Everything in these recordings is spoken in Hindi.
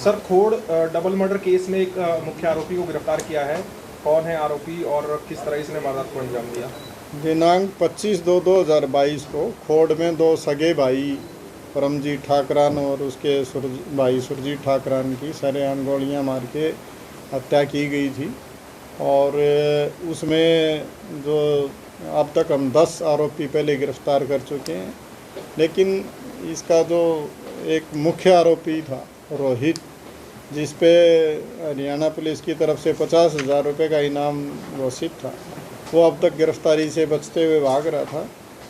सर, खोड़ डबल मर्डर केस में एक मुख्य आरोपी को गिरफ्तार किया है। कौन है आरोपी और किस तरह इसने वारदात को अंजाम दिया? दिनांक 25/2/2022 को खोड़ में दो सगे भाई परमजीत ठाकरान और उसके भाई सुरजीत ठाकरान की सरेआम गोलियां मार के हत्या की गई थी। और उसमें जो अब तक हम 10 आरोपी पहले गिरफ्तार कर चुके हैं, लेकिन इसका जो एक मुख्य आरोपी था रोहित, जिस पे हरियाणा पुलिस की तरफ से 50,000 रुपये का इनाम घोषित था, वो अब तक गिरफ्तारी से बचते हुए भाग रहा था,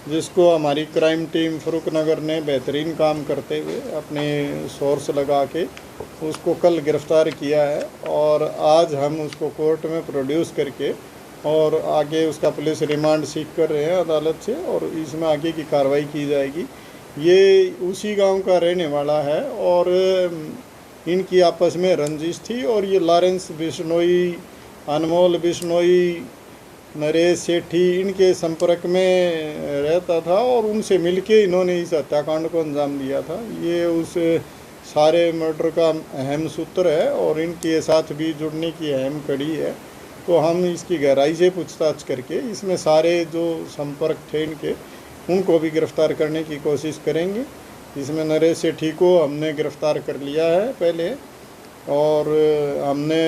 जिसको हमारी क्राइम टीम फरुखनगर ने बेहतरीन काम करते हुए अपने सोर्स लगा के उसको कल गिरफ़्तार किया है। और आज हम उसको कोर्ट में प्रोड्यूस करके और आगे उसका पुलिस रिमांड सीख कर रहे हैं अदालत से, और इसमें आगे की कार्रवाई की जाएगी। ये उसी गांव का रहने वाला है और इनकी आपस में रंजिश थी, और ये लॉरेंस बिश्नोई, अनमोल बिश्नोई, नरेश सेठी इनके संपर्क में रहता था और उनसे मिलके इन्होंने इस हत्याकांड को अंजाम दिया था। ये उस सारे मर्डर का अहम सूत्र है और इनके साथ भी जुड़ने की अहम कड़ी है। तो हम इसकी गहराई से पूछताछ करके इसमें सारे जो संपर्क थे इनके, उनको भी गिरफ़्तार करने की कोशिश करेंगे। इसमें नरेश सेठी को हमने गिरफ़्तार कर लिया है पहले, और हमने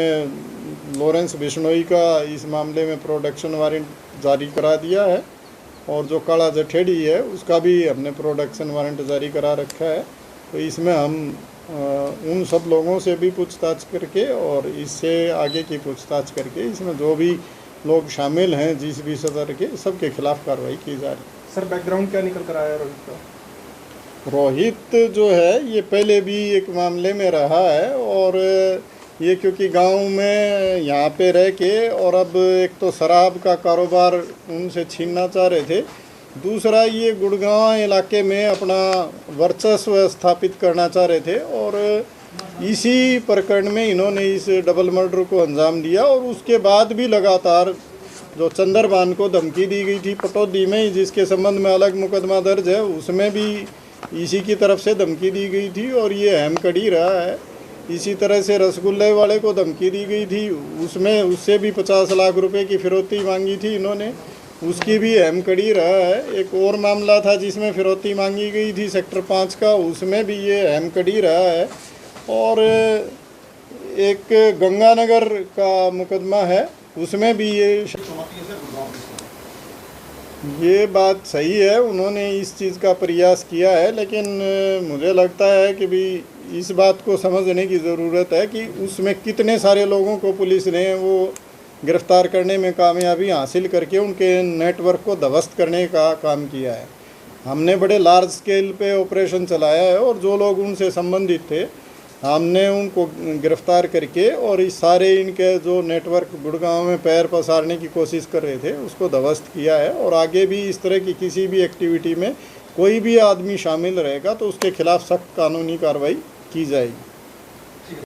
लॉरेंस बिश्नोई का इस मामले में प्रोडक्शन वारंट जारी करा दिया है, और जो काला जठेड़ी है उसका भी हमने प्रोडक्शन वारंट जारी करा रखा है। तो इसमें हम उन सब लोगों से भी पूछताछ करके और इससे आगे की पूछताछ करके इसमें जो भी लोग शामिल हैं जिस भी सदर के, सबके खिलाफ कार्रवाई की जा रही है। सर, बैकग्राउंड क्या निकल कर आया रोहित का? रोहित जो है ये पहले भी एक मामले में रहा है, और ये क्योंकि गांव में यहाँ पे रह के और अब एक तो शराब का कारोबार उनसे छीनना चाह रहे थे, दूसरा ये गुड़गांव इलाके में अपना वर्चस्व स्थापित करना चाह रहे थे, और इसी प्रकरण में इन्होंने इस डबल मर्डर को अंजाम दिया। और उसके बाद भी लगातार जो चंद्रभान को धमकी दी गई थी पटौदी में, जिसके संबंध में अलग मुकदमा दर्ज है, उसमें भी इसी की तरफ से धमकी दी गई थी और ये अहम कड़ी रहा है। इसी तरह से रसगुल्ले वाले को धमकी दी गई थी, उसमें उससे भी 50 लाख रुपए की फिरौती मांगी थी इन्होंने, उसकी भी अहम कड़ी रहा है। एक और मामला था जिसमें फिरौती मांगी गई थी सेक्टर 5 का, उसमें भी ये अहम कड़ी रहा है। और एक गंगानगर का मुकदमा है, उसमें भी ये बात सही है, उन्होंने इस चीज़ का प्रयास किया है, लेकिन मुझे लगता है कि भी इस बात को समझने की ज़रूरत है कि उसमें कितने सारे लोगों को पुलिस ने वो गिरफ़्तार करने में कामयाबी हासिल करके उनके नेटवर्क को ध्वस्त करने का काम किया है। हमने बड़े लार्ज स्केल पे ऑपरेशन चलाया है, और जो लोग उनसे संबंधित थे हमने उनको गिरफ़्तार करके और इस सारे इनके जो नेटवर्क गुड़गांव में पैर पसारने की कोशिश कर रहे थे उसको ध्वस्त किया है। और आगे भी इस तरह की किसी भी एक्टिविटी में कोई भी आदमी शामिल रहेगा तो उसके खिलाफ सख्त कानूनी कार्रवाई की जाएगी।